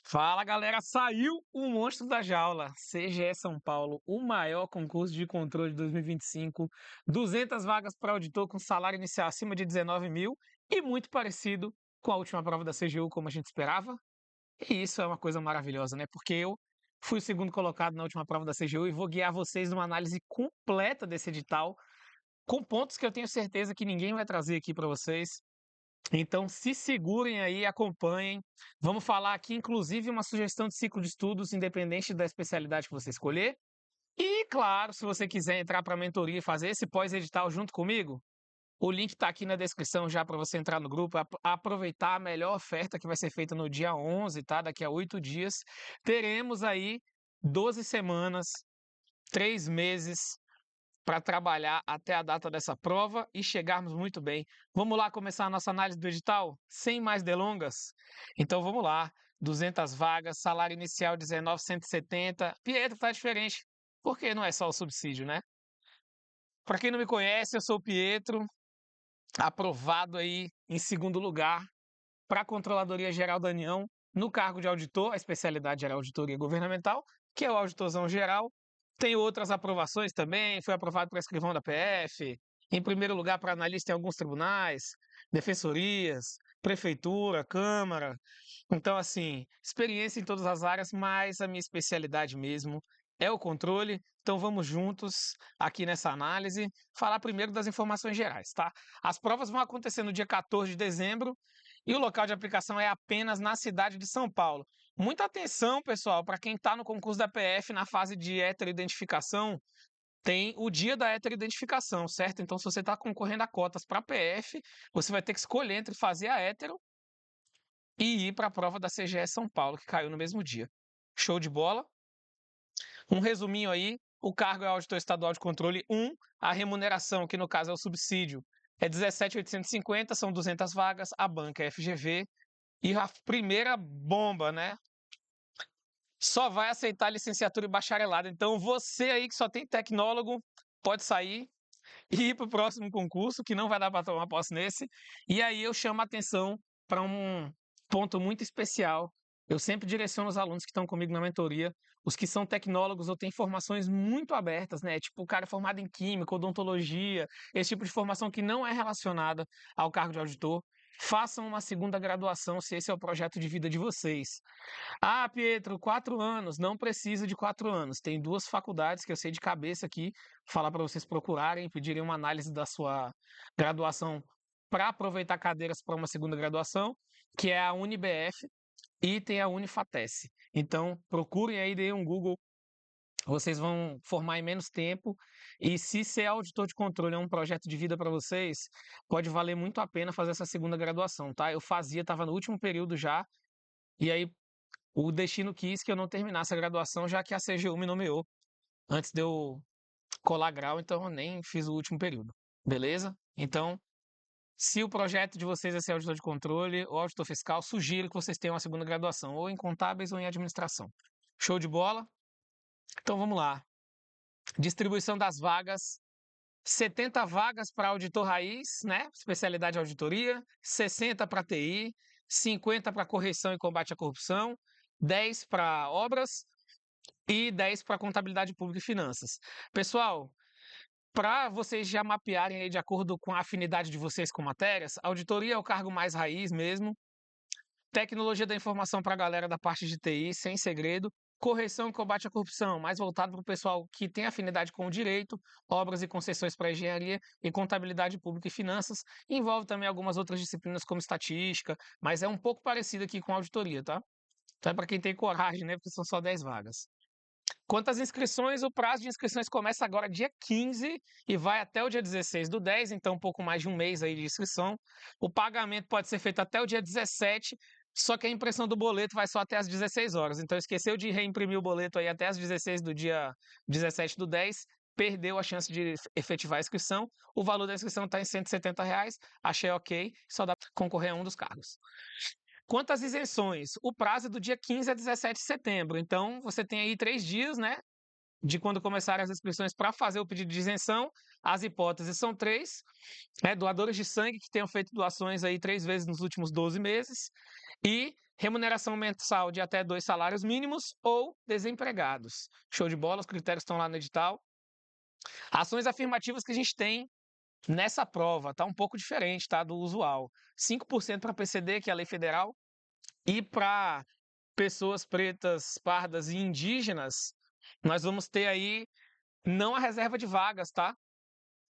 Fala galera, saiu o monstro da jaula. CGE São Paulo, o maior concurso de controle de 2025. 200 vagas para auditor com salário inicial acima de 19 mil e muito parecido com a última prova da CGU, como a gente esperava. E isso é uma coisa maravilhosa, né? Porque eu fui o segundo colocado na última prova da CGU e vou guiar vocês numa análise completa desse edital, com pontos que eu tenho certeza que ninguém vai trazer aqui para vocês. Então, se segurem aí, acompanhem. Vamos falar aqui, inclusive, uma sugestão de ciclo de estudos, independente da especialidade que você escolher. E, claro, se você quiser entrar para a mentoria e fazer esse pós-edital junto comigo, o link está aqui na descrição já para você entrar no grupo, aproveitar a melhor oferta que vai ser feita no dia 11, tá? Daqui a 8 dias. Teremos aí 12 semanas, 3 meses para trabalhar até a data dessa prova e chegarmos muito bem. Vamos lá começar a nossa análise do edital? Sem mais delongas? Então vamos lá. 200 vagas, salário inicial 19.170. Pietro tá diferente, porque não é só o subsídio, né? Para quem não me conhece, eu sou o Pietro, aprovado aí em segundo lugar para a Controladoria Geral da União no cargo de auditor, a especialidade era auditoria governamental, que é o auditorzão geral. Tem outras aprovações também, foi aprovado para escrivão da PF, em primeiro lugar para analista em alguns tribunais, defensorias, prefeitura, câmara. Então, assim, experiência em todas as áreas, mas a minha especialidade mesmo é o controle. Então, vamos juntos aqui nessa análise falar primeiro das informações gerais, tá? As provas vão acontecer no dia 14 de dezembro e o local de aplicação é apenas na cidade de São Paulo. Muita atenção, pessoal, para quem está no concurso da PF na fase de heteroidentificação, tem o dia da heteroidentificação, certo? Então, se você está concorrendo a cotas para PF, você vai ter que escolher entre fazer a hétero e ir para a prova da CGE São Paulo, que caiu no mesmo dia. Show de bola? Um resuminho aí, o cargo é auditor estadual de controle 1, a remuneração, que no caso é o subsídio, é 17.850, são 200 vagas, a banca é FGV, e a primeira bomba, né? Só vai aceitar licenciatura e bacharelado. Então, você aí que só tem tecnólogo, pode sair e ir para o próximo concurso, que não vai dar para tomar posse nesse. E aí eu chamo a atenção para um ponto muito especial. Eu sempre direciono os alunos que estão comigo na mentoria, os que são tecnólogos ou têm formações muito abertas, né? Tipo o cara formado em química, odontologia, esse tipo de formação que não é relacionada ao cargo de auditor. Façam uma segunda graduação se esse é o projeto de vida de vocês. Ah, Pietro, 4 anos. Não precisa de 4 anos. Tem duas faculdades que eu sei de cabeça aqui. Falar para vocês procurarem, pedirem uma análise da sua graduação para aproveitar cadeiras para uma segunda graduação, que é a UniBF e tem a Unifatesc. Então, procurem aí, deem um Google. Vocês vão formar em menos tempo. E se ser auditor de controle é um projeto de vida para vocês, pode valer muito a pena fazer essa segunda graduação, tá? Eu fazia, estava no último período já. E aí o destino quis que eu não terminasse a graduação, já que a CGU me nomeou antes de eu colar grau, então eu nem fiz o último período. Beleza? Então, se o projeto de vocês é ser auditor de controle ou auditor fiscal, sugiro que vocês tenham uma segunda graduação, ou em contábeis ou em administração. Show de bola? Então vamos lá. Distribuição das vagas. 70 vagas para auditor raiz, né? Especialidade auditoria, 60 para TI, 50 para correção e combate à corrupção, 10 para obras e 10 para contabilidade pública e finanças. Pessoal, para vocês já mapearem aí de acordo com a afinidade de vocês com matérias, auditoria é o cargo mais raiz mesmo, tecnologia da informação para a galera da parte de TI, sem segredo, correção e combate à corrupção, mais voltado para o pessoal que tem afinidade com o direito, obras e concessões para engenharia e contabilidade pública e finanças, envolve também algumas outras disciplinas como estatística, mas é um pouco parecido aqui com auditoria, tá? Então é para quem tem coragem, né? Porque são só 10 vagas. Quanto às inscrições, o prazo de inscrições começa agora dia 15 e vai até o dia 16 do 10, então um pouco mais de um mês aí de inscrição. O pagamento pode ser feito até o dia 17, só que a impressão do boleto vai só até as 16 horas. Então esqueceu de reimprimir o boleto aí até as 16 do dia 17 do 10, perdeu a chance de efetivar a inscrição. O valor da inscrição está em R$ 170, achei ok, só dá para concorrer a um dos cargos. Quanto às isenções, o prazo é do dia 15 a 17 de setembro. Então, você tem aí 3 dias, né? de quando começarem as inscrições para fazer o pedido de isenção. As hipóteses são três, né? Doadores de sangue que tenham feito doações aí 3 vezes nos últimos 12 meses e remuneração mensal de até 2 salários mínimos ou desempregados. Show de bola, os critérios estão lá no edital. Ações afirmativas que a gente tem nessa prova, tá um pouco diferente, tá, do usual. 5% para PCD, que é a lei federal, e para pessoas pretas, pardas e indígenas, nós vamos ter aí não a reserva de vagas, tá?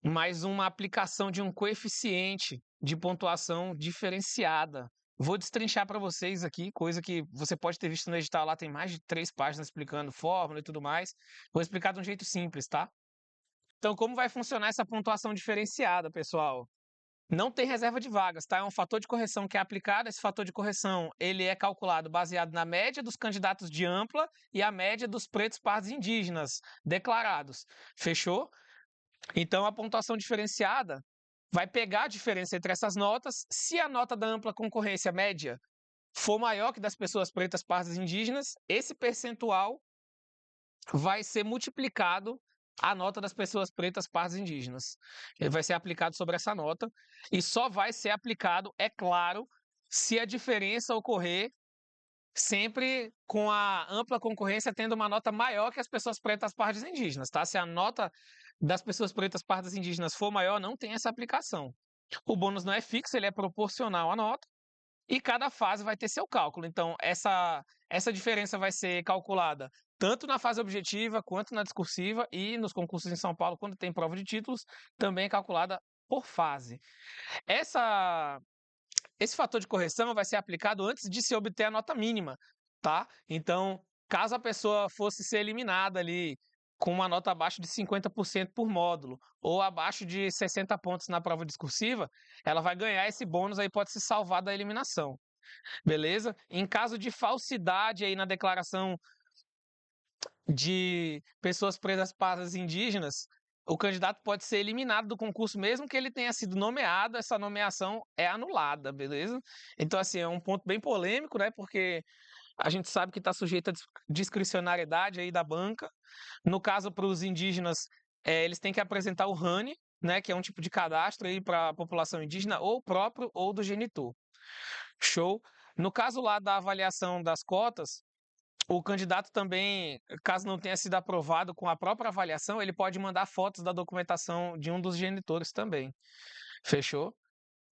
Mas uma aplicação de um coeficiente de pontuação diferenciada. Vou destrinchar para vocês aqui, coisa que você pode ter visto no edital lá, tem mais de 3 páginas explicando fórmula e tudo mais. Vou explicar de um jeito simples, tá? Então, como vai funcionar essa pontuação diferenciada, pessoal? Não tem reserva de vagas, tá? É um fator de correção que é aplicado. Esse fator de correção, ele é calculado baseado na média dos candidatos de ampla e a média dos pretos, pardos e indígenas declarados. Fechou? Então, a pontuação diferenciada vai pegar a diferença entre essas notas. Se a nota da ampla concorrência média for maior que das pessoas pretas, pardas e indígenas, esse percentual vai ser multiplicado a nota das pessoas pretas, pardas e indígenas. Ele vai ser aplicado sobre essa nota e só vai ser aplicado, é claro, se a diferença ocorrer sempre com a ampla concorrência tendo uma nota maior que as pessoas pretas, pardas e indígenas, tá? Se a nota das pessoas pretas, pardas e indígenas for maior, não tem essa aplicação. O bônus não é fixo, ele é proporcional à nota e cada fase vai ter seu cálculo. Então, essa diferença vai ser calculada tanto na fase objetiva quanto na discursiva e nos concursos em São Paulo, quando tem prova de títulos, também é calculada por fase. Esse fator de correção vai ser aplicado antes de se obter a nota mínima, tá? Então, caso a pessoa fosse ser eliminada ali com uma nota abaixo de 50% por módulo ou abaixo de 60 pontos na prova discursiva, ela vai ganhar esse bônus aí, pode se salvar da eliminação, beleza? Em caso de falsidade aí na declaração de pessoas pretas, pardas e indígenas, o candidato pode ser eliminado do concurso, mesmo que ele tenha sido nomeado, essa nomeação é anulada, beleza? Então, assim, é um ponto bem polêmico, né? Porque a gente sabe que está sujeito à discricionariedade aí da banca. No caso, para os indígenas, eles têm que apresentar o RANI, né? Que é um tipo de cadastro aí para a população indígena, ou próprio ou do genitor. Show? No caso lá da avaliação das cotas, o candidato também, caso não tenha sido aprovado com a própria avaliação, ele pode mandar fotos da documentação de um dos genitores também. Fechou?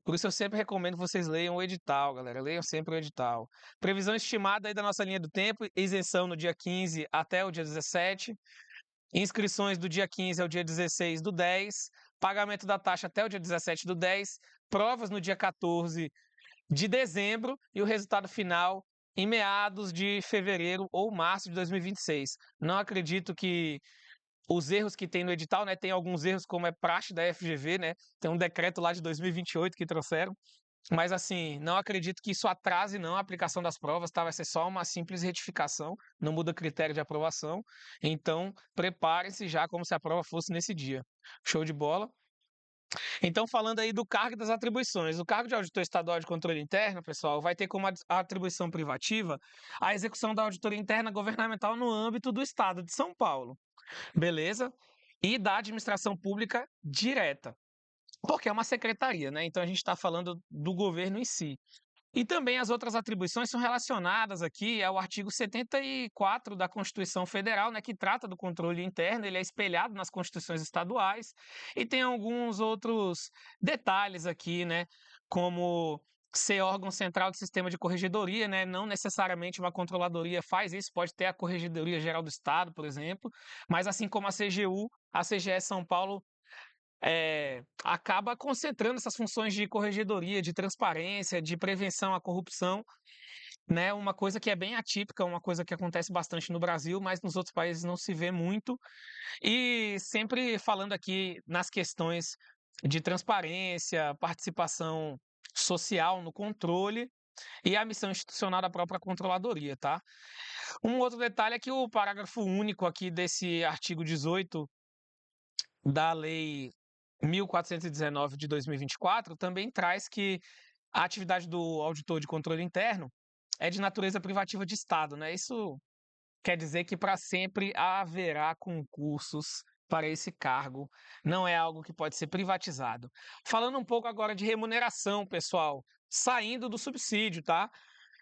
Por isso eu sempre recomendo que vocês leiam o edital, galera. Leiam sempre o edital. Previsão estimada aí da nossa linha do tempo, isenção no dia 15 até o dia 17. Inscrições do dia 15 ao dia 16 do 10. Pagamento da taxa até o dia 17 do 10. Provas no dia 14 de dezembro e o resultado final em meados de fevereiro ou março de 2026. Não acredito que os erros que tem no edital, né, tem alguns erros como é praxe da FGV, né, tem um decreto lá de 2028 que trouxeram, mas assim, não acredito que isso atrase não a aplicação das provas, tá? Vai ser só uma simples retificação, não muda critério de aprovação. Então, preparem-se já como se a prova fosse nesse dia. Show de bola? Então, falando aí do cargo e das atribuições. O cargo de auditor estadual de controle interno, pessoal, vai ter como atribuição privativa a execução da auditoria interna governamental no âmbito do Estado de São Paulo. Beleza? E da administração pública direta. Porque é uma secretaria, né? Então a gente está falando do governo em si. E também as outras atribuições são relacionadas aqui ao artigo 74 da Constituição Federal, né, que trata do controle interno, ele é espelhado nas constituições estaduais, e tem alguns outros detalhes aqui, né, como ser órgão central do sistema de corregedoria, né, não necessariamente uma controladoria faz isso, pode ter a Corregedoria Geral do Estado, por exemplo, mas assim como a CGU, a CGE São Paulo acaba concentrando essas funções de corregedoria, de transparência, de prevenção à corrupção, né? Uma coisa que é bem atípica, uma coisa que acontece bastante no Brasil, mas nos outros países não se vê muito. E sempre falando aqui nas questões de transparência, participação social no controle e a missão institucional da própria controladoria, tá? Um outro detalhe é que o parágrafo único aqui desse artigo 18 da Lei 1419 de 2024 também traz que a atividade do auditor de controle interno é de natureza privativa de Estado, né? Isso quer dizer que para sempre haverá concursos para esse cargo. Não é algo que pode ser privatizado. Falando um pouco agora de remuneração, pessoal, saindo do subsídio, tá?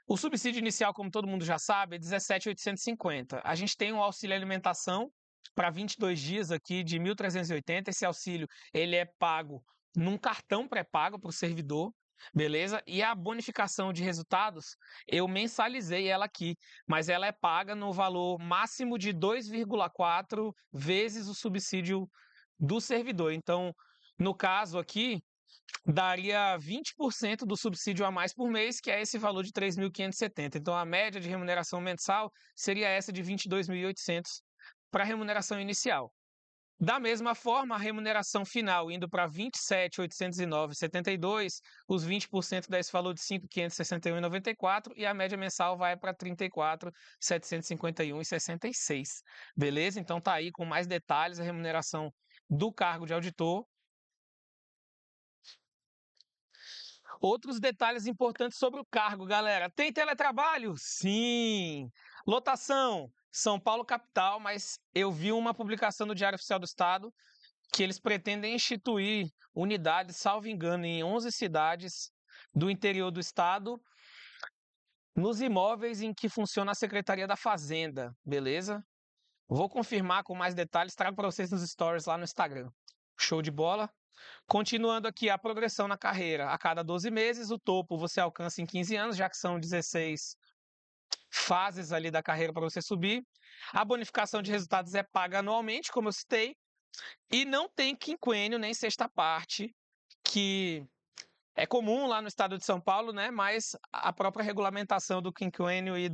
O subsídio inicial, como todo mundo já sabe, é 17.850. A gente tem um auxílio alimentação para 22 dias aqui de 1.380. Esse auxílio ele é pago num cartão pré-pago para o servidor, beleza? E a bonificação de resultados, eu mensalizei ela aqui, mas ela é paga no valor máximo de 2,4 vezes o subsídio do servidor. Então, no caso aqui, daria 20% do subsídio a mais por mês, que é esse valor de 3.570. Então, a média de remuneração mensal seria essa de 22.800 para a remuneração inicial. Da mesma forma, a remuneração final indo para 27.809,72, os 20% desse valor de 5.561,94 e a média mensal vai para 34.751,66. Beleza? Então tá aí com mais detalhes a remuneração do cargo de auditor. Outros detalhes importantes sobre o cargo, galera. Tem teletrabalho? Sim. Lotação? São Paulo capital, mas eu vi uma publicação no Diário Oficial do Estado que eles pretendem instituir unidades, salvo engano, em 11 cidades do interior do estado, nos imóveis em que funciona a Secretaria da Fazenda, beleza? Vou confirmar com mais detalhes, trago para vocês nos stories lá no Instagram. Show de bola? Continuando aqui a progressão na carreira, a cada 12 meses, o topo você alcança em 15 anos, já que são 16 fases ali da carreira para você subir. A bonificação de resultados é paga anualmente, como eu citei, e não tem quinquênio nem sexta parte, que é comum lá no estado de São Paulo, né? Mas a própria regulamentação do quinquênio e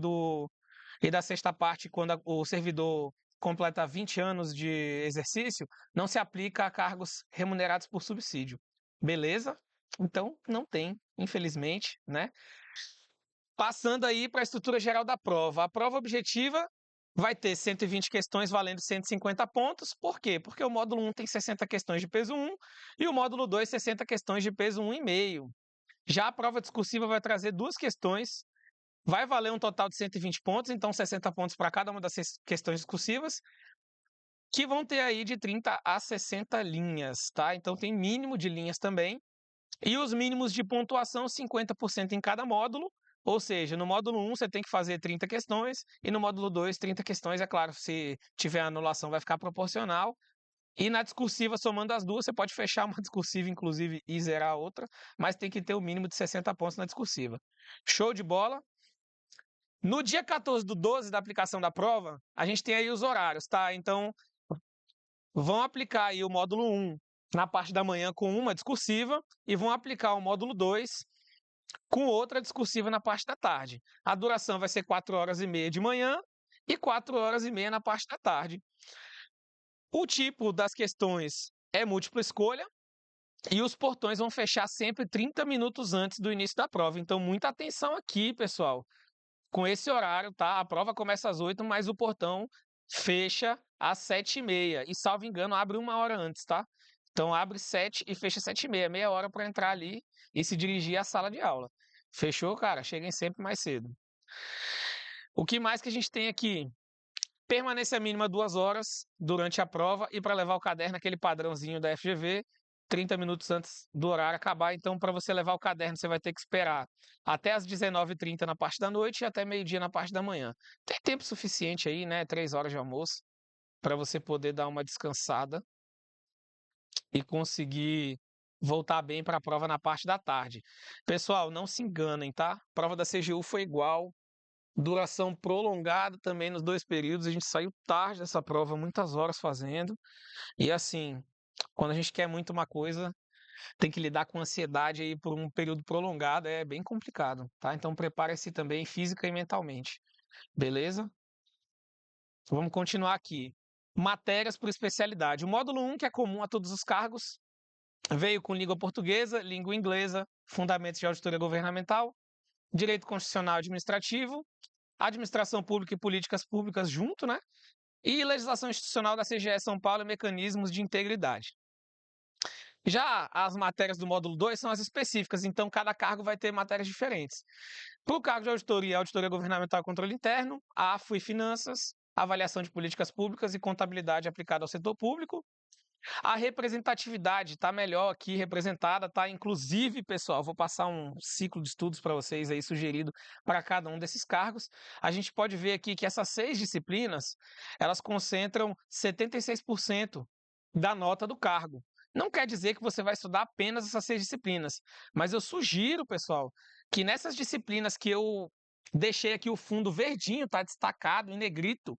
da sexta parte, quando o servidor completa 20 anos de exercício, não se aplica a cargos remunerados por subsídio. Beleza? Então, não tem, infelizmente, né? Passando aí para a estrutura geral da prova. A prova objetiva vai ter 120 questões valendo 150 pontos. Por quê? Porque o módulo 1 tem 60 questões de peso 1 e o módulo 2 60 questões de peso 1,5. Já a prova discursiva vai trazer duas questões, vai valer um total de 120 pontos, então 60 pontos para cada uma das questões discursivas, que vão ter aí de 30 a 60 linhas, tá? Então tem mínimo de linhas também. E os mínimos de pontuação, 50% em cada módulo, ou seja, no módulo 1 você tem que fazer 30 questões, e no módulo 2, 30 questões, é claro, se tiver anulação vai ficar proporcional. E na discursiva, somando as duas, você pode fechar uma discursiva, inclusive, e zerar a outra, mas tem que ter o mínimo de 60 pontos na discursiva. Show de bola? No dia 14/12 da aplicação da prova, a gente tem aí os horários, tá? Então, vão aplicar aí o módulo 1 na parte da manhã com uma discursiva e vão aplicar o módulo 2 com outra discursiva na parte da tarde. A duração vai ser 4h30 de manhã e 4h30 na parte da tarde. O tipo das questões é múltipla escolha e os portões vão fechar sempre 30 minutos antes do início da prova. Então, muita atenção aqui, pessoal. Com esse horário, tá? A prova começa às 8, mas o portão fecha às 7h30. E, salvo engano, abre 1 hora antes, tá? Então, abre 7 e fecha 7h30. Meia hora para entrar ali e se dirigir à sala de aula. Fechou, cara? Cheguem sempre mais cedo. O que mais que a gente tem aqui? Permanência mínima 2 horas durante a prova e para levar o caderno, aquele padrãozinho da FGV, 30 minutos antes do horário acabar. Então, para você levar o caderno, você vai ter que esperar até as 19h30 na parte da noite e até meio-dia na parte da manhã. Tem tempo suficiente aí, né? 3 horas de almoço, para você poder dar uma descansada e conseguir voltar bem para a prova na parte da tarde. Pessoal, não se enganem, tá? A prova da CGU foi igual. Duração prolongada também nos 2 períodos. A gente saiu tarde dessa prova, muitas horas fazendo. E assim, quando a gente quer muito uma coisa, tem que lidar com ansiedade aí por um período prolongado, é bem complicado, tá? Então prepare-se também física e mentalmente. Beleza? Vamos continuar aqui. Matérias por especialidade. O módulo 1, que é comum a todos os cargos, veio com língua portuguesa, língua inglesa, fundamentos de auditoria governamental, direito constitucional e administrativo, administração pública e políticas públicas junto, né? E legislação institucional da CGE São Paulo e mecanismos de integridade. Já as matérias do módulo 2 são as específicas, então cada cargo vai ter matérias diferentes. Para o cargo de auditoria, auditoria governamental e controle interno, AFO e finanças, avaliação de políticas públicas e contabilidade aplicada ao setor público. A representatividade está melhor aqui representada, tá? Inclusive, pessoal, vou passar um ciclo de estudos para vocês aí sugerido para cada um desses cargos. A gente pode ver aqui que essas 6 disciplinas, elas concentram 76% da nota do cargo. Não quer dizer que você vai estudar apenas essas 6 disciplinas, mas eu sugiro, pessoal, que nessas disciplinas que eu deixei aqui o fundo verdinho, tá destacado em negrito,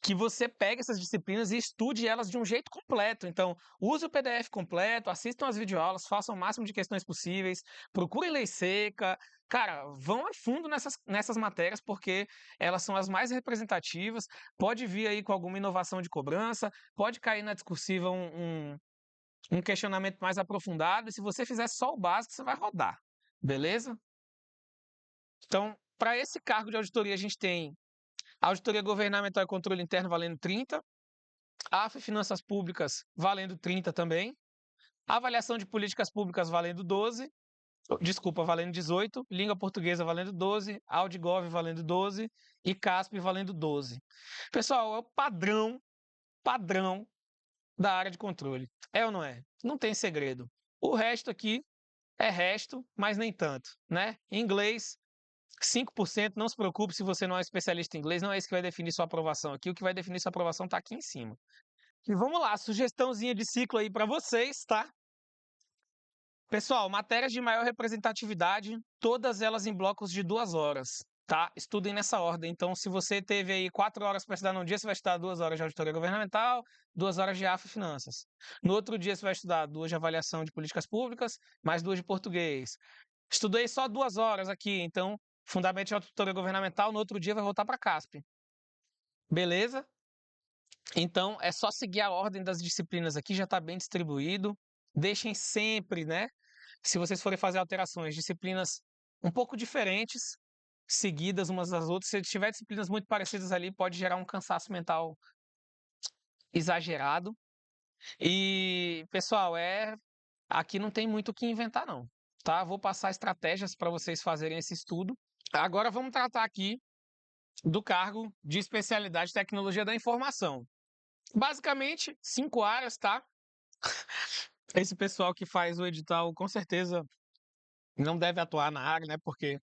que você pegue essas disciplinas e estude elas de um jeito completo. Então, use o PDF completo, assistam as videoaulas, façam o máximo de questões possíveis, procurem lei seca. Cara, vão a fundo nessas matérias, porque elas são as mais representativas. Pode vir aí com alguma inovação de cobrança, pode cair na discursiva um questionamento mais aprofundado, e se você fizer só o básico, você vai rodar. Beleza? Então, para esse cargo de auditoria, a gente tem auditoria governamental e controle interno valendo 30, AF e Finanças Públicas valendo 30 também, Avaliação de Políticas Públicas valendo 12, desculpa, valendo 18, Língua Portuguesa valendo 12, Audigov valendo 12 e CASP valendo 12. Pessoal, é o padrão da área de controle. É ou não é? Não tem segredo. O resto aqui é resto, mas nem tanto, né? Em inglês, 5%, não se preocupe se você não é especialista em inglês, não é isso que vai definir sua aprovação aqui, o que vai definir sua aprovação está aqui em cima. E vamos lá, sugestãozinha de ciclo aí para vocês, tá? Pessoal, matérias de maior representatividade, todas elas em blocos de 2 horas, tá? Estudem nessa ordem. Então, se você teve aí 4 horas para estudar num dia, você vai estudar 2 horas de auditoria governamental, 2 horas de AFA e finanças. No outro dia, você vai estudar 2 de avaliação de políticas públicas, mais 2 de português. Estudei só 2 horas aqui, então, fundamento de auditoria governamental, no outro dia vai voltar para CASP. Beleza? Então, é só seguir a ordem das disciplinas aqui, já está bem distribuído. Deixem sempre, né? Se vocês forem fazer alterações, disciplinas um pouco diferentes, seguidas umas das outras. Se tiver disciplinas muito parecidas ali, pode gerar um cansaço mental exagerado. E, pessoal, aqui não tem muito o que inventar, não. Tá? Vou passar estratégias para vocês fazerem esse estudo. Agora vamos tratar aqui do cargo de especialidade de tecnologia da informação. Basicamente, 5 áreas, tá? Esse pessoal que faz o edital, com certeza, não deve atuar na área, né? Porque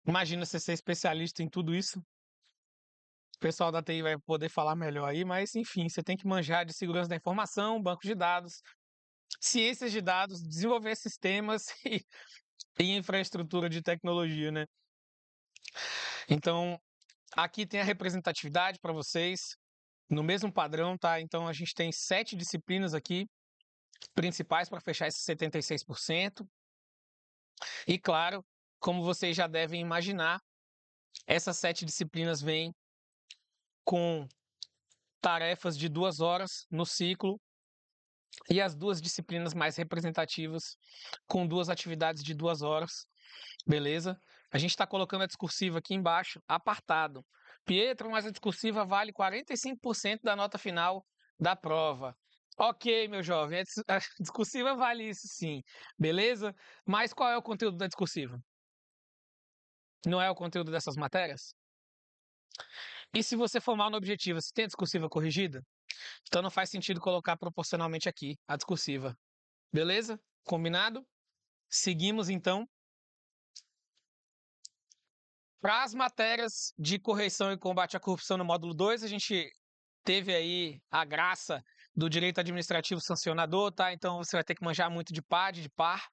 imagina você ser especialista em tudo isso. O pessoal da TI vai poder falar melhor aí, mas enfim, você tem que manjar de segurança da informação, banco de dados, ciências de dados, desenvolver sistemas e infraestrutura de tecnologia, né? Então, aqui tem a representatividade para vocês, no mesmo padrão, tá? Então, a gente tem 7 disciplinas aqui principais para fechar esses 76%. E claro, como vocês já devem imaginar, essas 7 disciplinas vêm com tarefas de 2 horas no ciclo e as 2 disciplinas mais representativas com 2 atividades de 2 horas, beleza? A gente está colocando a discursiva aqui embaixo, apartado. Pietro, mas a discursiva vale 45% da nota final da prova. Ok, meu jovem, a discursiva vale isso sim, beleza? Mas qual é o conteúdo da discursiva? Não é o conteúdo dessas matérias? E se você for mal no objetivo, você tem a discursiva corrigida? Então não faz sentido colocar proporcionalmente aqui a discursiva. Beleza? Combinado? Seguimos então. Para as matérias de correição e combate à corrupção no módulo 2, a gente teve aí a graça do direito administrativo sancionador, tá? Então você vai ter que manjar muito de PAD, de PAR.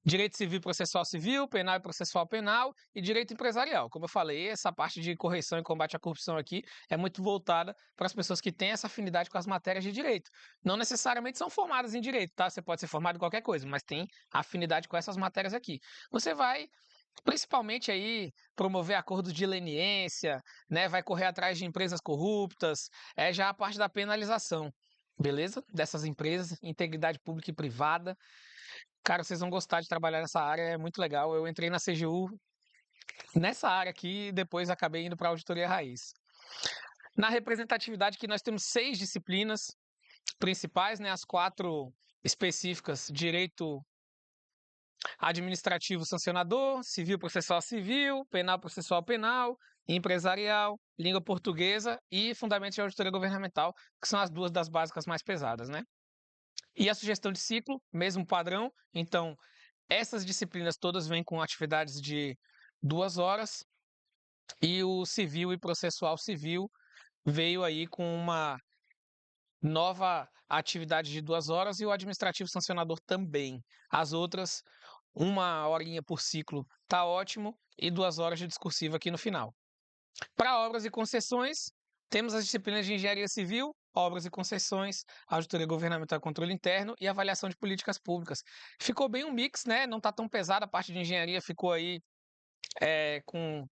Direito civil e processual civil, penal e processual penal e direito empresarial. Como eu falei, essa parte de correição e combate à corrupção aqui é muito voltada para as pessoas que têm essa afinidade com as matérias de direito. Não necessariamente são formadas em direito, tá? Você pode ser formado em qualquer coisa, mas tem afinidade com essas matérias aqui. Você vai principalmente aí promover acordos de leniência, né? Vai correr atrás de empresas corruptas, é já a parte da penalização. Beleza? Dessas empresas, integridade pública e privada. Cara, vocês vão gostar de trabalhar nessa área, é muito legal. Eu entrei na CGU nessa área aqui e depois acabei indo para a auditoria raiz. Na representatividade que nós temos 6 disciplinas principais, né? As 4 específicas: direito administrativo sancionador, civil processual civil, penal processual penal, empresarial, língua portuguesa e fundamentos de auditoria governamental, que são as duas das básicas mais pesadas, né? E a sugestão de ciclo, mesmo padrão. Então, essas disciplinas todas vêm com atividades de 2 horas e o civil e processual civil veio aí com uma nova atividade de 2 horas e o administrativo sancionador também. As outras, 1 horinha por ciclo tá ótimo e 2 horas de discursiva aqui no final. Para obras e concessões, temos as disciplinas de engenharia civil, obras e concessões, auditoria governamental e controle interno e avaliação de políticas públicas. Ficou bem um mix, né? Não tá tão pesada a parte de engenharia, ficou aí com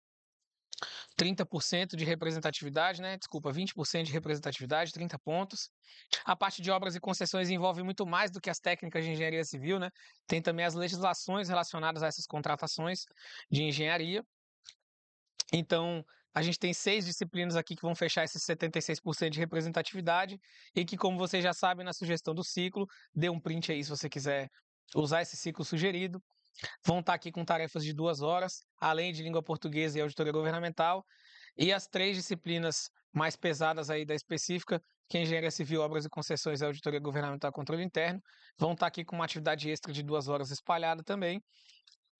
30% de representatividade, né? Desculpa, 20% de representatividade, 30 pontos. A parte de obras e concessões envolve muito mais do que as técnicas de engenharia civil, né? Tem também as legislações relacionadas a essas contratações de engenharia. Então, a gente tem 6 disciplinas aqui que vão fechar esses 76% de representatividade e que, como vocês já sabem, na sugestão do ciclo, dê um print aí se você quiser usar esse ciclo sugerido. Vão estar aqui com tarefas de 2 horas, além de língua portuguesa e auditoria governamental. E as 3 disciplinas mais pesadas aí da específica, que é engenharia civil, obras e concessões e auditoria governamental e controle interno, vão estar aqui com uma atividade extra de 2 horas espalhada também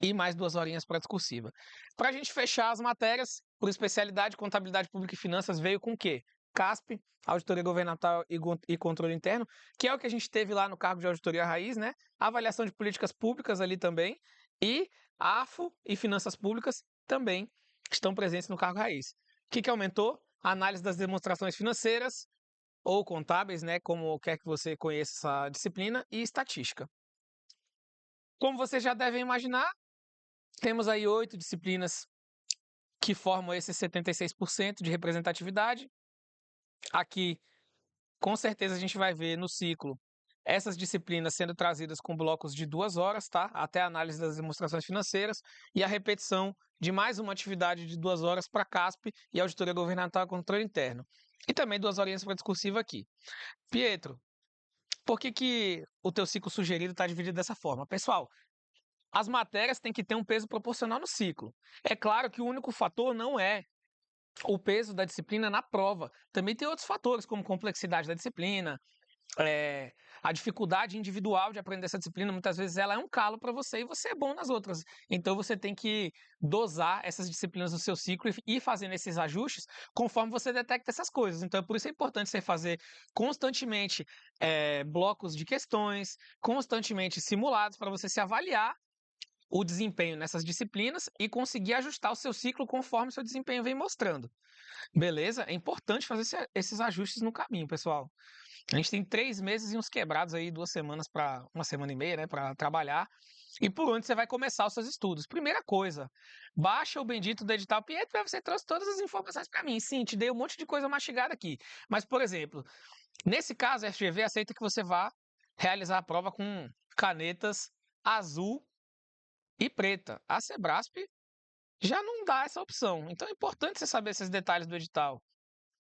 e mais 2 horinhas para discursiva. Para a gente fechar as matérias, por especialidade, contabilidade pública e finanças veio com o quê? CASP, auditoria governamental e controle interno, que é o que a gente teve lá no cargo de auditoria raiz, né? Avaliação de políticas públicas ali também, e AFO e finanças públicas também estão presentes no cargo raiz. O que aumentou? A análise das demonstrações financeiras ou contábeis, né? Como quer que você conheça essa disciplina, e estatística. Como vocês já devem imaginar, temos aí 8 disciplinas que formam esse 76% de representatividade. Aqui, com certeza, a gente vai ver no ciclo essas disciplinas sendo trazidas com blocos de 2 horas, tá? Até a análise das demonstrações financeiras e a repetição de mais uma atividade de 2 horas para CASP e auditoria governamental e controle interno. E também 2 horinhas para discursiva aqui. Pietro, por que o teu ciclo sugerido está dividido dessa forma? Pessoal, as matérias têm que ter um peso proporcional no ciclo. É claro que o único fator não é o peso da disciplina na prova. Também tem outros fatores, como complexidade da disciplina, a dificuldade individual de aprender essa disciplina. Muitas vezes ela é um calo para você e você é bom nas outras. Então você tem que dosar essas disciplinas no seu ciclo e ir fazendo esses ajustes conforme você detecta essas coisas. Então por isso é importante você fazer constantemente blocos de questões, constantemente simulados para você se avaliar o desempenho nessas disciplinas e conseguir ajustar o seu ciclo conforme o seu desempenho vem mostrando. Beleza? É importante fazer esses ajustes no caminho, pessoal. A gente tem 3 meses e uns quebrados aí, 2 semanas para 1 semana e meia, né, para trabalhar. E por onde você vai começar os seus estudos? Primeira coisa, baixa o bendito do edital. Pietro, você trouxe todas as informações para mim. Sim, te dei um monte de coisa mastigada aqui. Mas, por exemplo, nesse caso, a FGV aceita que você vá realizar a prova com canetas azul e preta. A Sebrasp já não dá essa opção. Então é importante você saber esses detalhes do edital.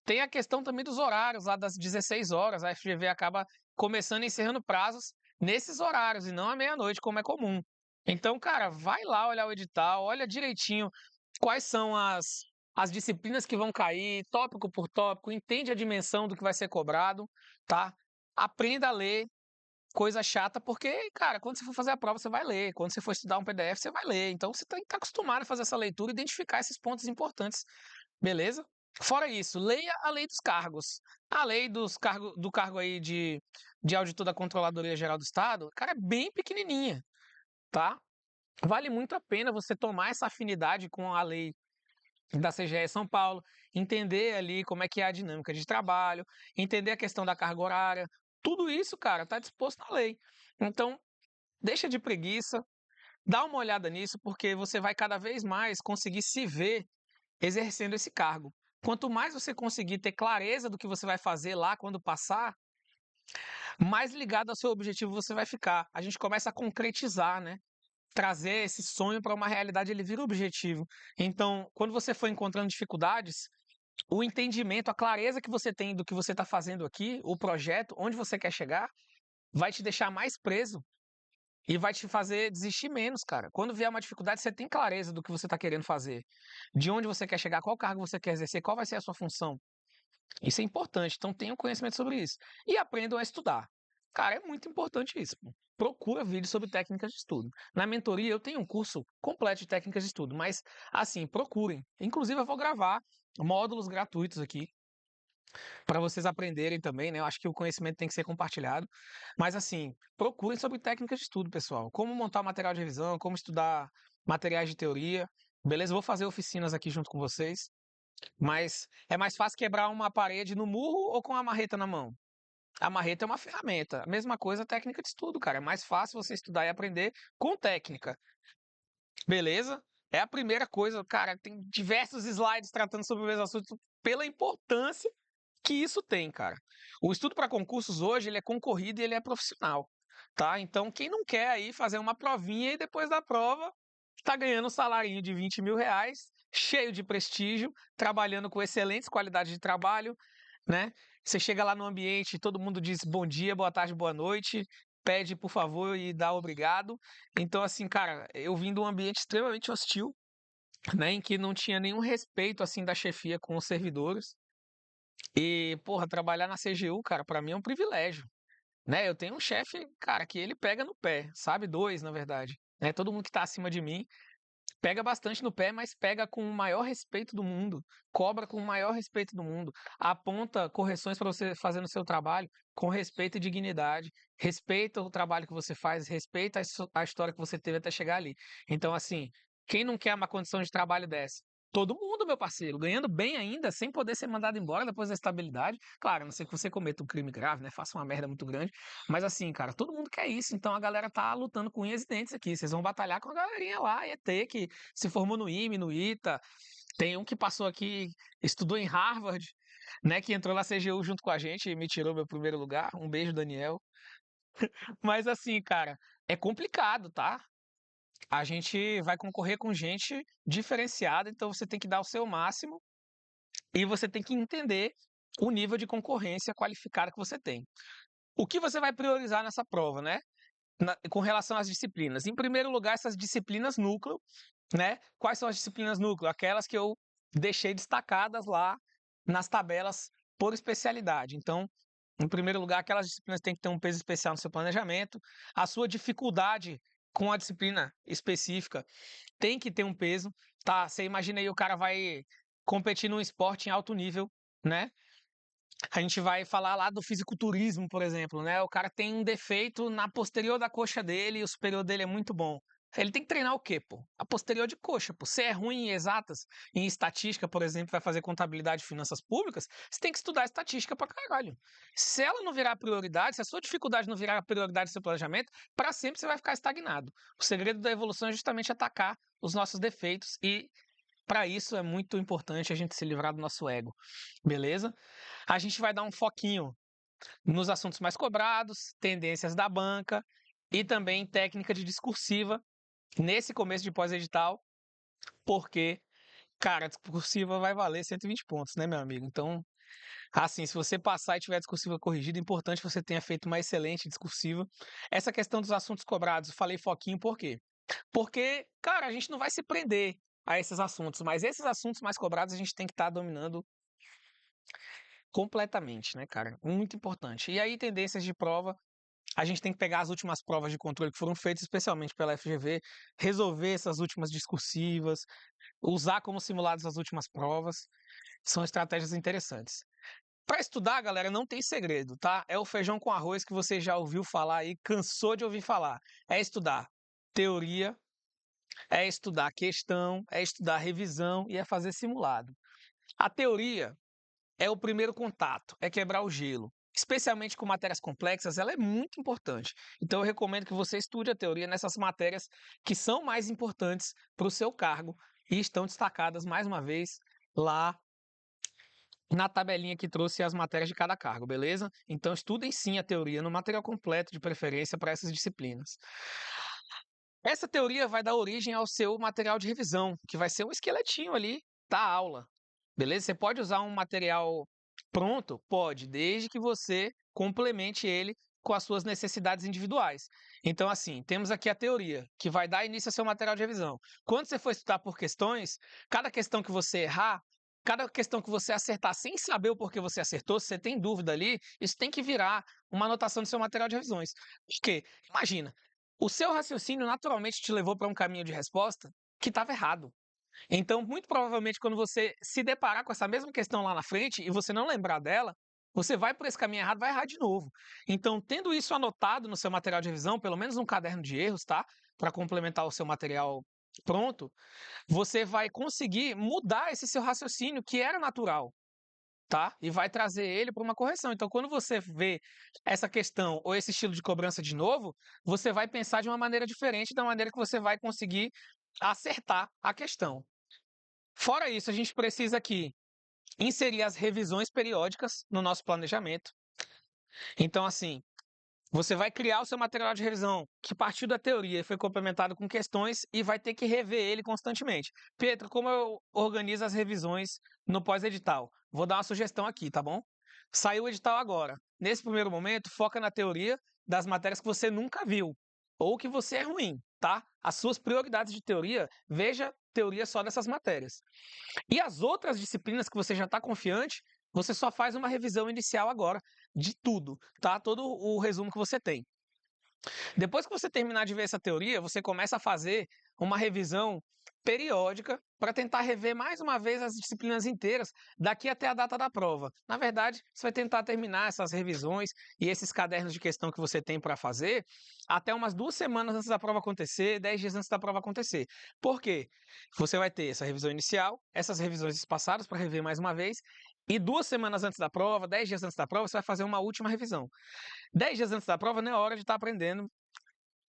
Tem a questão também dos horários, lá das 16 horas. A FGV acaba começando e encerrando prazos nesses horários e não à meia-noite, como é comum. Então, cara, vai lá olhar o edital, olha direitinho quais são as disciplinas que vão cair, tópico por tópico, entende a dimensão do que vai ser cobrado, tá? Aprenda a ler, coisa chata, porque, cara, quando você for fazer a prova, você vai ler. Quando você for estudar um PDF, você vai ler. Então, você tem que estar acostumado a fazer essa leitura e identificar esses pontos importantes, beleza? Fora isso, leia a lei dos cargos. A lei do cargo aí de auditor da Controladoria Geral do Estado, cara, é bem pequenininha, tá? Vale muito a pena você tomar essa afinidade com a lei da CGE São Paulo, entender ali como é que é a dinâmica de trabalho, entender a questão da carga horária. Tudo isso, cara, está disposto na lei. Então, deixa de preguiça, dá uma olhada nisso, porque você vai cada vez mais conseguir se ver exercendo esse cargo. Quanto mais você conseguir ter clareza do que você vai fazer lá quando passar, mais ligado ao seu objetivo você vai ficar. A gente começa a concretizar, né? Trazer esse sonho para uma realidade, ele vira objetivo. Então, quando você for encontrando dificuldades, o entendimento, a clareza que você tem do que você está fazendo aqui, o projeto, onde você quer chegar, vai te deixar mais preso e vai te fazer desistir menos, cara. Quando vier uma dificuldade, você tem clareza do que você está querendo fazer, de onde você quer chegar, qual cargo você quer exercer, qual vai ser a sua função. Isso é importante, então tenham conhecimento sobre isso. E aprendam a estudar. Cara, é muito importante isso. Pô. Procura vídeos sobre técnicas de estudo. Na mentoria eu tenho um curso completo de técnicas de estudo, mas assim, procurem. Inclusive eu vou gravar módulos gratuitos aqui para vocês aprenderem também, né? Eu acho que o conhecimento tem que ser compartilhado. Mas assim, procurem sobre técnicas de estudo, pessoal. Como montar material de revisão, como estudar materiais de teoria. Beleza? Eu vou fazer oficinas aqui junto com vocês. Mas é mais fácil quebrar uma parede no murro ou com a marreta na mão? A marreta é uma ferramenta. A mesma coisa, a técnica de estudo, cara. É mais fácil você estudar e aprender com técnica. Beleza? É a primeira coisa, cara. Tem diversos slides tratando sobre o mesmo assunto pela importância que isso tem, cara. O estudo para concursos hoje, ele é concorrido e ele é profissional, tá? Então, quem não quer aí fazer uma provinha e depois da prova tá ganhando um salarinho de 20 mil reais, cheio de prestígio, trabalhando com excelentes qualidades de trabalho, né? Você chega lá no ambiente, todo mundo diz bom dia, boa tarde, boa noite, pede por favor e dá obrigado. Então, assim, cara, eu vim de um ambiente extremamente hostil, né, em que não tinha nenhum respeito, assim, da chefia com os servidores. E, porra, trabalhar na CGU, cara, pra mim é um privilégio, né? Eu tenho um chefe, cara, que ele pega no pé, sabe? Dois, na verdade. Né? Todo mundo que tá acima de mim pega bastante no pé, mas pega com o maior respeito do mundo, cobra com o maior respeito do mundo, aponta correções para você fazer no seu trabalho com respeito e dignidade, respeita o trabalho que você faz, respeita a história que você teve até chegar ali. Então, assim, quem não quer uma condição de trabalho dessa? Todo mundo, meu parceiro, ganhando bem ainda, sem poder ser mandado embora depois da estabilidade. Claro, a não ser que você cometa um crime grave, né? Faça uma merda muito grande. Mas assim, cara, todo mundo quer isso. Então a galera tá lutando com unhas e dentes aqui. Vocês vão batalhar com a galerinha lá, ET, que se formou no IME, no ITA. Tem um que passou aqui, estudou em Harvard, né? Que entrou na CGU junto com a gente e me tirou meu primeiro lugar. Um beijo, Daniel. Mas assim, cara, é complicado, tá? A gente vai concorrer com gente diferenciada, então você tem que dar o seu máximo e você tem que entender o nível de concorrência qualificada que você tem. O que você vai priorizar nessa prova, né? Com relação às disciplinas. Em primeiro lugar, essas disciplinas núcleo, né? Quais são as disciplinas núcleo? Aquelas que eu deixei destacadas lá nas tabelas por especialidade. Então, em primeiro lugar, aquelas disciplinas têm que ter um peso especial no seu planejamento. A sua dificuldade com a disciplina específica tem que ter um peso, tá? Você imagina aí, o cara vai competir num esporte em alto nível, né? A gente vai falar lá do fisiculturismo, por exemplo, né? O cara tem um defeito na posterior da coxa dele e o superior dele é muito bom. Ele tem que treinar o quê, pô? A posterior de coxa, pô. Se é ruim em exatas, em estatística, por exemplo, vai fazer contabilidade e finanças públicas, você tem que estudar estatística pra caralho. Se ela não virar prioridade, se a sua dificuldade não virar prioridade do seu planejamento, para sempre você vai ficar estagnado. O segredo da evolução é justamente atacar os nossos defeitos e para isso é muito importante a gente se livrar do nosso ego, beleza? A gente vai dar um foquinho nos assuntos mais cobrados, tendências da banca e também técnica de discursiva nesse começo de pós-edital, porque, cara, a discursiva vai valer 120 pontos, né, meu amigo? Então, assim, se você passar e tiver a discursiva corrigida, é importante que você tenha feito uma excelente discursiva. Essa questão dos assuntos cobrados, eu falei foquinho por quê? Porque, cara, a gente não vai se prender a esses assuntos, mas esses assuntos mais cobrados a gente tem que estar dominando completamente, né, cara? Muito importante. E aí, tendências de prova, a gente tem que pegar as últimas provas de controle que foram feitas, especialmente pela FGV, resolver essas últimas discursivas, usar como simulados as últimas provas. São estratégias interessantes. Para estudar, galera, não tem segredo, tá? É o feijão com arroz que você já ouviu falar aí, cansou de ouvir falar. É estudar teoria, é estudar questão, é estudar revisão e é fazer simulado. A teoria é o primeiro contato, é quebrar o gelo. Especialmente com matérias complexas, ela é muito importante. Então eu recomendo que você estude a teoria nessas matérias que são mais importantes para o seu cargo e estão destacadas mais uma vez lá na tabelinha que trouxe as matérias de cada cargo, beleza? Então estudem sim a teoria no material completo, de preferência para essas disciplinas. Essa teoria vai dar origem ao seu material de revisão, que vai ser um esqueletinho ali da aula. Beleza? Você pode usar um material pronto? Pode, desde que você complemente ele com as suas necessidades individuais. Então, assim, temos aqui a teoria, que vai dar início ao seu material de revisão. Quando você for estudar por questões, cada questão que você errar, cada questão que você acertar sem saber o porquê você acertou, se você tem dúvida ali, isso tem que virar uma anotação do seu material de revisões. Por quê? Imagina, o seu raciocínio naturalmente te levou para um caminho de resposta que estava errado. Então, muito provavelmente, quando você se deparar com essa mesma questão lá na frente e você não lembrar dela, você vai por esse caminho errado, vai errar de novo. Então, tendo isso anotado no seu material de revisão, pelo menos um caderno de erros, tá? Para complementar o seu material pronto, você vai conseguir mudar esse seu raciocínio que era natural, tá? E vai trazer ele para uma correção. Então, quando você vê essa questão ou esse estilo de cobrança de novo, você vai pensar de uma maneira diferente da maneira que você vai conseguir acertar a questão. Fora isso, a gente precisa aqui inserir as revisões periódicas no nosso planejamento. Então, assim, você vai criar o seu material de revisão que partiu da teoria e foi complementado com questões e vai ter que rever ele constantemente. Pedro, como eu organizo as revisões no pós-edital? Vou dar uma sugestão aqui, tá bom? Saiu o edital agora. Nesse primeiro momento, foca na teoria das matérias que você nunca viu ou que você é ruim, tá? As suas prioridades de teoria, veja teoria só dessas matérias. E as outras disciplinas que você já está confiante, você só faz uma revisão inicial agora de tudo, tá? Todo o resumo que você tem. Depois que você terminar de ver essa teoria, você começa a fazer uma revisão periódica para tentar rever mais uma vez as disciplinas inteiras daqui até a data da prova. Na verdade, você vai tentar terminar essas revisões e esses cadernos de questão que você tem para fazer até umas 2 semanas antes da prova acontecer, 10 dias antes da prova acontecer. Por quê? Você vai ter essa revisão inicial, essas revisões passadas para rever mais uma vez, e 2 semanas antes da prova, 10 dias antes da prova, você vai fazer uma última revisão. 10 dias antes da prova não é hora de estar aprendendo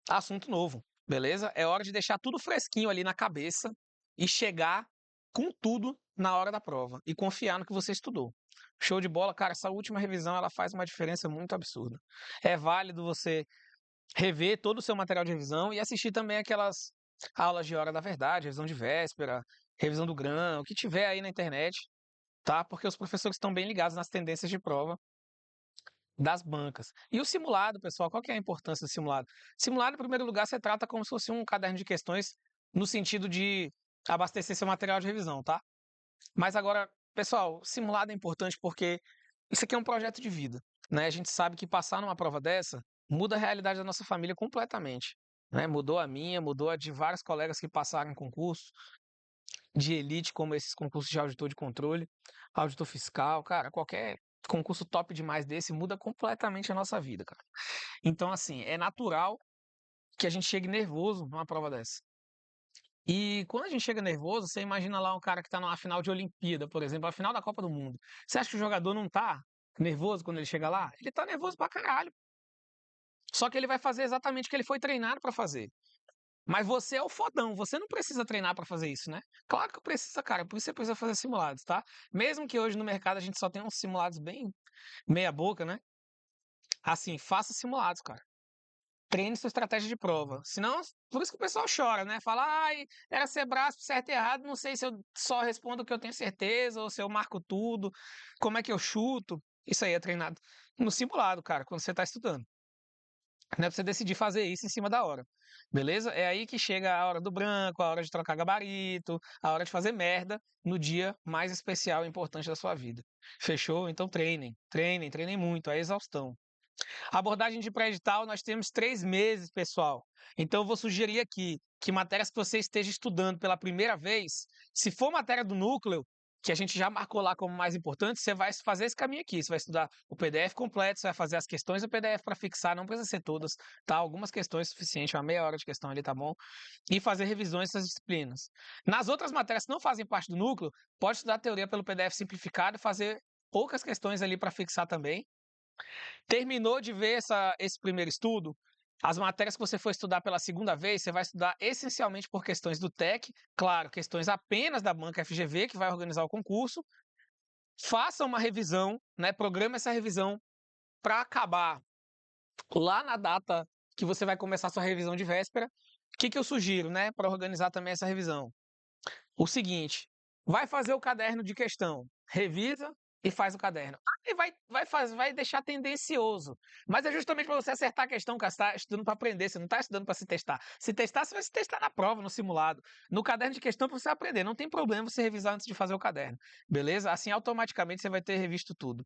assunto novo, beleza? É hora de deixar tudo fresquinho ali na cabeça e chegar com tudo na hora da prova e confiar no que você estudou. Show de bola, cara, essa última revisão ela faz uma diferença muito absurda. É válido você rever todo o seu material de revisão e assistir também aquelas aulas de hora da verdade, revisão de véspera, revisão do grão, o que tiver aí na internet, tá? Porque os professores estão bem ligados nas tendências de prova das bancas. E o simulado, pessoal, qual que é a importância do simulado? Simulado, em primeiro lugar, você trata como se fosse um caderno de questões no sentido de abastecer seu material de revisão, tá? Mas agora, pessoal, simulado é importante porque isso aqui é um projeto de vida, né? A gente sabe que passar numa prova dessa muda a realidade da nossa família completamente, né? Mudou a minha, mudou a de vários colegas que passaram em concurso de elite, como esses concursos de auditor de controle, auditor fiscal, cara, qualquer concurso top demais desse muda completamente a nossa vida, cara. Então, assim, é natural que a gente chegue nervoso numa prova dessa. E quando a gente chega nervoso, você imagina lá um cara que tá numa final de Olimpíada, por exemplo, a final da Copa do Mundo. Você acha que o jogador não tá nervoso quando ele chega lá? Ele tá nervoso pra caralho. Só que ele vai fazer exatamente o que ele foi treinado pra fazer. Mas você é o fodão, você não precisa treinar pra fazer isso, né? Claro que precisa, cara, por isso você precisa fazer simulados, tá? Mesmo que hoje no mercado a gente só tenha uns simulados bem meia boca, né? Assim, faça simulados, cara. Treine sua estratégia de prova. Senão, por isso que o pessoal chora, né? Fala, ai, era ser braço certo e errado, não sei se eu só respondo o que eu tenho certeza, ou se eu marco tudo, como é que eu chuto. Isso aí é treinado no simulado, cara, quando você tá estudando. Não é pra você decidir fazer isso em cima da hora. Beleza? É aí que chega a hora do branco, a hora de trocar gabarito, a hora de fazer merda no dia mais especial e importante da sua vida. Fechou? Então treinem, treinem, treinem muito, a exaustão. Abordagem de pré-edital, nós temos 3 meses, pessoal. Então, eu vou sugerir aqui que matérias que você esteja estudando pela primeira vez, se for matéria do núcleo, que a gente já marcou lá como mais importante, você vai fazer esse caminho aqui. Você vai estudar o PDF completo, você vai fazer as questões do PDF para fixar, não precisa ser todas, tá? Algumas questões suficiente, uma meia hora de questão ali, tá bom? E fazer revisões dessas disciplinas. Nas outras matérias que não fazem parte do núcleo, pode estudar a teoria pelo PDF simplificado e fazer poucas questões ali para fixar também. Terminou de ver esse primeiro estudo, as matérias que você for estudar pela segunda vez, você vai estudar essencialmente por questões do TEC, claro, questões apenas da banca FGV, que vai organizar o concurso. Faça uma revisão, né? Programa essa revisão para acabar lá na data que você vai começar a sua revisão de véspera. O que eu sugiro, né, para organizar também essa revisão? O seguinte, vai fazer o caderno de questão, revisa e faz o caderno. Aí vai deixar tendencioso. Mas é justamente para você acertar a questão, que você está estudando para aprender, você não está estudando para se testar. Se testar, você vai se testar na prova, no simulado. No caderno de questão, para você aprender. Não tem problema você revisar antes de fazer o caderno. Beleza? Assim, automaticamente, você vai ter revisto tudo.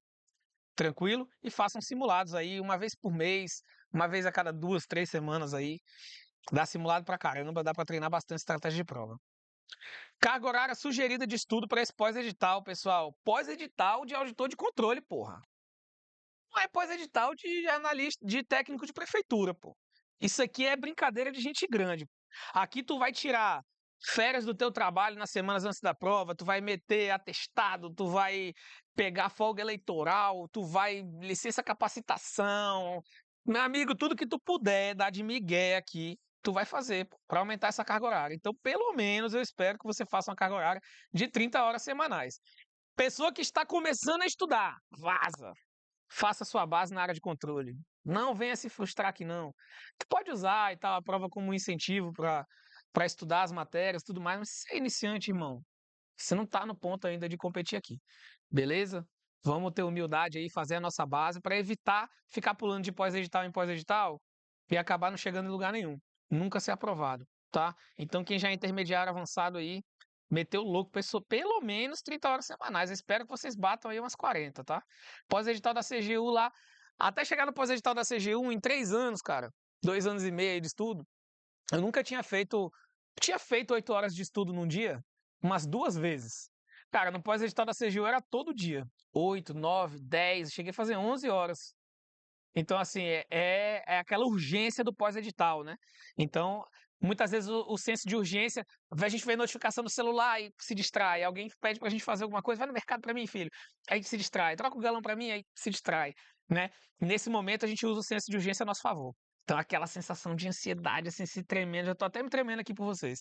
Tranquilo? E façam simulados aí, uma vez por mês, uma vez a cada 2, 3 semanas aí. Dá simulado pra caramba, dá para treinar bastante estratégia de prova. Carga horária sugerida de estudo para esse pós-edital, pessoal. Pós-edital de auditor de controle, porra. Não é pós-edital de analista, de técnico de prefeitura, pô. Isso aqui é brincadeira de gente grande. Aqui tu vai tirar férias do teu trabalho nas semanas antes da prova, tu vai meter atestado, tu vai pegar folga eleitoral, tu vai licença capacitação. Meu amigo, tudo que tu puder dar de migué aqui, tu vai fazer para aumentar essa carga horária. Então, pelo menos eu espero que você faça uma carga horária de 30 horas semanais. Pessoa que está começando a estudar, vaza. Faça sua base na área de controle. Não venha se frustrar aqui, não. Tu pode usar e tal a prova como um incentivo para estudar as matérias, tudo mais, mas você é iniciante, irmão. Você não está no ponto ainda de competir aqui. Beleza? Vamos ter humildade aí, fazer a nossa base para evitar ficar pulando de pós-edital em pós-edital e acabar não chegando em lugar nenhum. Nunca ser aprovado, tá? Então, quem já é intermediário avançado aí, meteu o louco, pensou pelo menos 30 horas semanais. Eu espero que vocês batam aí umas 40, tá? Pós-edital da CGU lá, até chegar no pós-edital da CGU em 3 anos, cara, 2 anos e meio aí de estudo, eu nunca tinha feito. Tinha feito 8 horas de estudo num dia, umas 2 vezes. Cara, no pós-edital da CGU era todo dia. 8, 9, 10, cheguei a fazer 11 horas. Então, assim, é aquela urgência do pós-edital, né? Então, muitas vezes o senso de urgência, a gente vê notificação no celular e se distrai. Alguém pede pra gente fazer alguma coisa, vai no mercado pra mim, filho. Aí se distrai. Troca o galão pra mim, aí se distrai, né? Nesse momento, a gente usa o senso de urgência a nosso favor. Então, aquela sensação de ansiedade, assim, se tremendo. Eu tô até me tremendo aqui por vocês.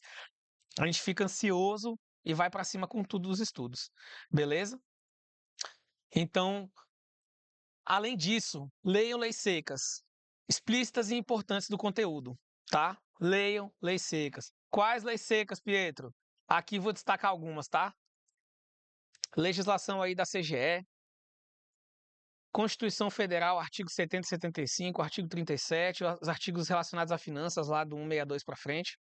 A gente fica ansioso e vai pra cima com tudo dos estudos. Beleza? Então, além disso, leiam leis secas, explícitas e importantes do conteúdo, tá? Leiam leis secas. Quais leis secas, Pietro? Aqui vou destacar algumas, tá? Legislação aí da CGE, Constituição Federal, artigo 70 e 75, artigo 37, os artigos relacionados a finanças lá do 162 para frente.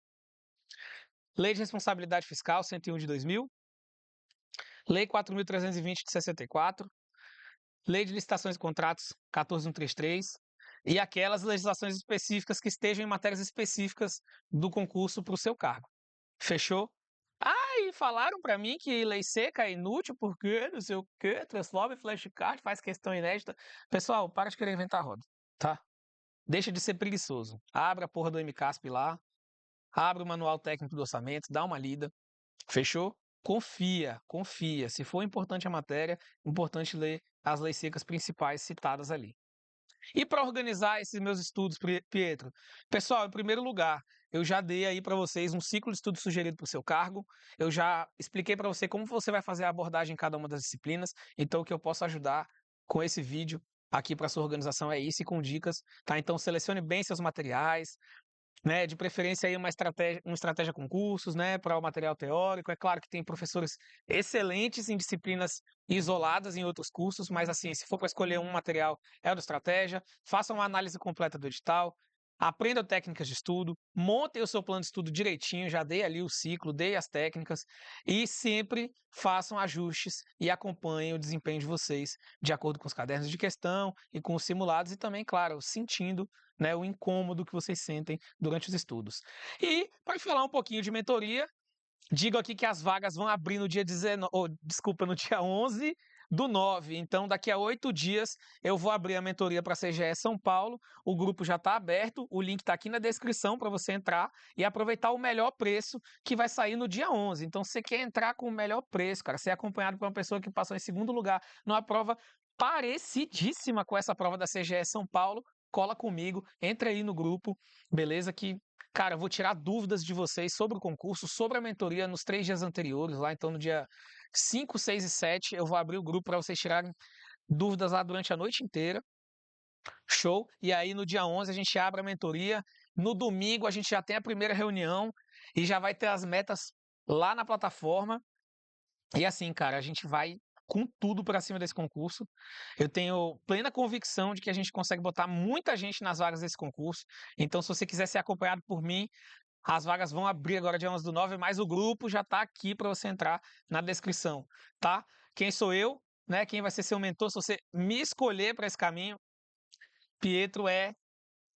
Lei de Responsabilidade Fiscal 101 de 2000, Lei 4.320 de 64, Lei de Licitações e Contratos 14.133 e aquelas legislações específicas que estejam em matérias específicas do concurso para o seu cargo. Fechou? Ah, e falaram para mim que lei seca é inútil porque não sei o quê, transforma em flashcard, faz questão inédita. Pessoal, para de querer inventar roda, tá? Deixa de ser preguiçoso. Abre a porra do MCASP lá, abre o manual técnico do orçamento, dá uma lida. Fechou? Confia, confia. Se for importante a matéria, importante ler as leis secas principais citadas ali. E para organizar esses meus estudos, Pietro? Pessoal, em primeiro lugar, eu já dei aí para vocês um ciclo de estudo sugerido para o seu cargo. Eu já expliquei para você como você vai fazer a abordagem em cada uma das disciplinas. Então, o que eu posso ajudar com esse vídeo aqui para sua organização é isso e com dicas, tá? Então, selecione bem seus materiais, né, de preferência aí uma estratégia com cursos, né, para o material teórico. É claro que tem professores excelentes em disciplinas isoladas em outros cursos, mas assim, se for para escolher um material, é o da estratégia. Faça uma análise completa do edital, aprenda técnicas de estudo, monte o seu plano de estudo direitinho, já dei ali o ciclo, dei as técnicas e sempre façam ajustes e acompanhem o desempenho de vocês de acordo com os cadernos de questão e com os simulados e também, claro, sentindo, né, o incômodo que vocês sentem durante os estudos. E para falar um pouquinho de mentoria, digo aqui que as vagas vão abrir no dia 19, desculpa, no dia 11/9. Então, daqui a 8 dias, eu vou abrir a mentoria para a CGE São Paulo. O grupo já está aberto, o link está aqui na descrição para você entrar e aproveitar o melhor preço que vai sair no dia 11. Então, você quer entrar com o melhor preço, cara, ser acompanhado por uma pessoa que passou em segundo lugar numa prova parecidíssima com essa prova da CGE São Paulo, cola comigo, entra aí no grupo, beleza? Que cara, eu vou tirar dúvidas de vocês sobre o concurso, sobre a mentoria nos 3 dias anteriores, lá então no dia 5, 6 e 7, eu vou abrir o grupo para vocês tirarem dúvidas lá durante a noite inteira. Show? E aí no dia 11 a gente abre a mentoria. No domingo a gente já tem a primeira reunião e já vai ter as metas lá na plataforma. E assim, cara, a gente vai com tudo para cima desse concurso. Eu tenho plena convicção de que a gente consegue botar muita gente nas vagas desse concurso. Então, se você quiser ser acompanhado por mim, as vagas vão abrir agora dia 11/9, mas o grupo já está aqui para você entrar na descrição, tá? Quem sou eu, né? Quem vai ser seu mentor? Se você me escolher para esse caminho, Pietro é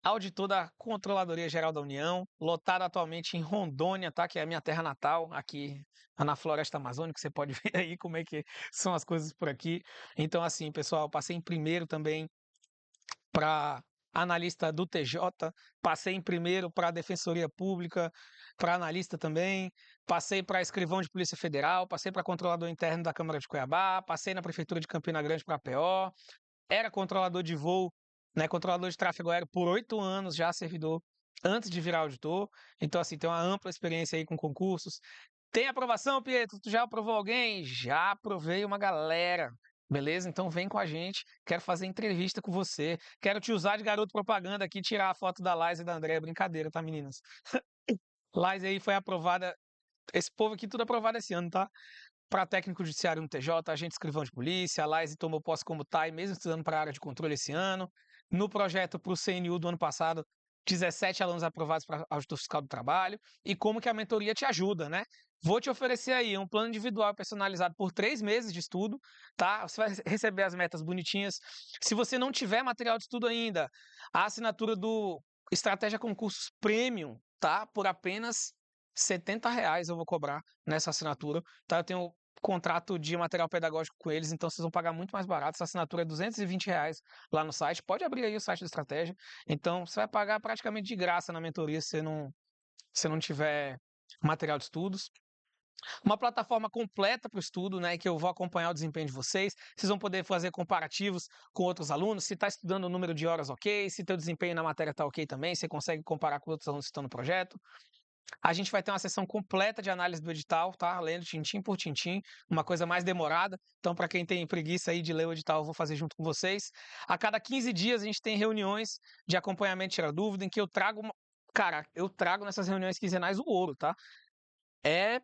auditor da Controladoria Geral da União, lotado atualmente em Rondônia, tá? Que é a minha terra natal, aqui na Floresta Amazônica. Você pode ver aí como é que são as coisas por aqui. Então, assim, pessoal, passei em primeiro também para analista do TJ, passei em primeiro para a Defensoria Pública, para analista também, passei para escrivão de Polícia Federal, passei para controlador interno da Câmara de Cuiabá, passei na Prefeitura de Campina Grande para a PO, era controlador de voo, né, controlador de tráfego aéreo por 8 anos, já servidor, antes de virar auditor. Então, assim, tem uma ampla experiência aí com concursos. Tem aprovação, Pietro? Tu já aprovou alguém? Já aprovei uma galera. Beleza? Então vem com a gente. Quero fazer entrevista com você. Quero te usar de garoto propaganda aqui, tirar a foto da Laís e da Andréia. Brincadeira, tá, meninas? Laís aí foi aprovada. Esse povo aqui tudo aprovado esse ano, tá? Para técnico judiciário no TJ, agente escrivão de polícia, a Laís tomou posse como TAI, mesmo estudando para a área de controle esse ano. No projeto para o CNU do ano passado, 17 alunos aprovados para auditor fiscal do trabalho. E como que a mentoria te ajuda, né? Vou te oferecer aí um plano individual personalizado por 3 meses de estudo, tá? Você vai receber as metas bonitinhas. Se você não tiver material de estudo ainda, a assinatura do Estratégia Concursos Premium, tá? Por apenas R$ 70 eu vou cobrar nessa assinatura, tá? Eu tenho contrato de material pedagógico com eles, então vocês vão pagar muito mais barato. Essa assinatura é R$ 220 lá no site. Pode abrir aí o site da Estratégia. Então, você vai pagar praticamente de graça na mentoria se não tiver material de estudos. Uma plataforma completa para o estudo, né, que eu vou acompanhar o desempenho de vocês. Vocês vão poder fazer comparativos com outros alunos, se está estudando o número de horas ok, se teu desempenho na matéria está ok também, você consegue comparar com outros alunos que estão no projeto. A gente vai ter uma sessão completa de análise do edital, tá? Lendo tintim por tintim, uma coisa mais demorada. Então, para quem tem preguiça aí de ler o edital, eu vou fazer junto com vocês. A cada 15 dias a gente tem reuniões de acompanhamento, tirar dúvida, em que eu trago, cara, eu trago nessas reuniões quinzenais o ouro, tá? É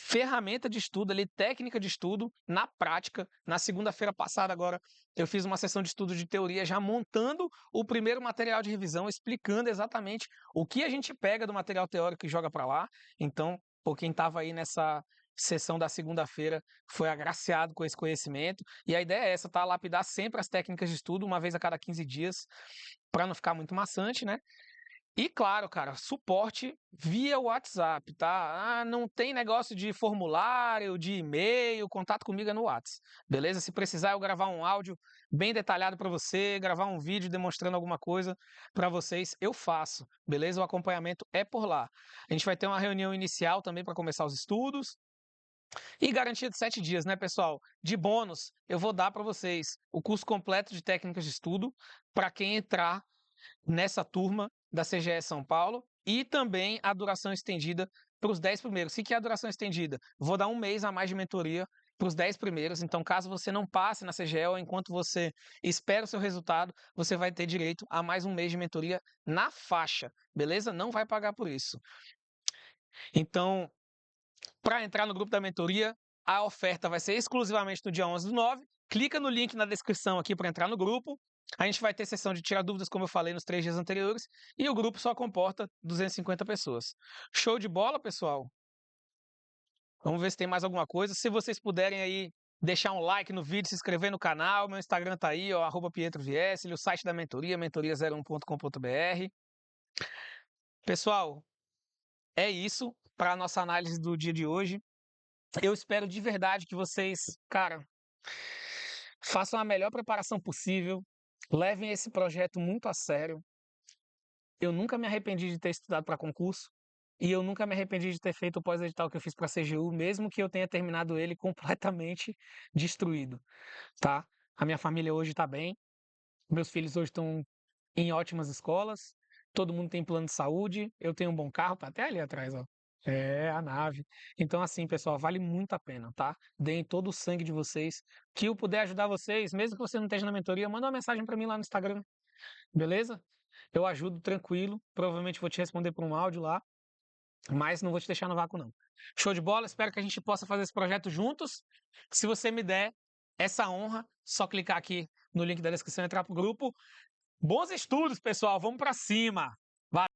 ferramenta de estudo ali, técnica de estudo na prática. Na segunda-feira passada agora, eu fiz uma sessão de estudo de teoria já montando o primeiro material de revisão, explicando exatamente o que a gente pega do material teórico e joga para lá. Então, por quem estava aí nessa sessão da segunda-feira foi agraciado com esse conhecimento. E a ideia é essa, tá? Lapidar sempre as técnicas de estudo, uma vez a cada 15 dias, para não ficar muito maçante, né? E claro, cara, suporte via WhatsApp, tá? Ah, não tem negócio de formulário, de e-mail, contato comigo é no WhatsApp, beleza? Se precisar eu gravar um áudio bem detalhado para você, gravar um vídeo demonstrando alguma coisa para vocês, eu faço, beleza? O acompanhamento é por lá. A gente vai ter uma reunião inicial também para começar os estudos e garantia de 7 dias, né, pessoal? De bônus, eu vou dar para vocês o curso completo de técnicas de estudo para quem entrar nessa turma da CGE São Paulo e também a duração estendida para os 10 primeiros. O que é a duração estendida? Vou dar um mês a mais de mentoria para os 10 primeiros. Então, caso você não passe na CGE ou enquanto você espera o seu resultado, você vai ter direito a mais um mês de mentoria na faixa, beleza? Não vai pagar por isso. Então, para entrar no grupo da mentoria, a oferta vai ser exclusivamente no dia 11/9. Clica no link na descrição aqui para entrar no grupo. A gente vai ter sessão de tirar dúvidas, como eu falei nos 3 dias anteriores, e o grupo só comporta 250 pessoas. Show de bola, pessoal? Vamos ver se tem mais alguma coisa. Se vocês puderem aí deixar um like no vídeo, se inscrever no canal, meu Instagram tá aí, ó, @PietroViesel, o site da mentoria, mentoria01.com.br. Pessoal, é isso para a nossa análise do dia de hoje. Eu espero de verdade que vocês, cara, façam a melhor preparação possível, levem esse projeto muito a sério. Eu nunca me arrependi de ter estudado para concurso e eu nunca me arrependi de ter feito o pós-edital que eu fiz para a CGU, mesmo que eu tenha terminado ele completamente destruído, tá? A minha família hoje está bem, meus filhos hoje estão em ótimas escolas, todo mundo tem plano de saúde, eu tenho um bom carro, tá até ali atrás, ó. É, a nave. Então, assim, pessoal, vale muito a pena, tá? Deem todo o sangue de vocês. Que eu puder ajudar vocês, mesmo que você não esteja na mentoria, manda uma mensagem para mim lá no Instagram, beleza? Eu ajudo tranquilo. Provavelmente vou te responder por um áudio lá. Mas não vou te deixar no vácuo, não. Show de bola? Espero que a gente possa fazer esse projeto juntos. Se você me der essa honra, só clicar aqui no link da descrição e entrar pro grupo. Bons estudos, pessoal. Vamos para cima.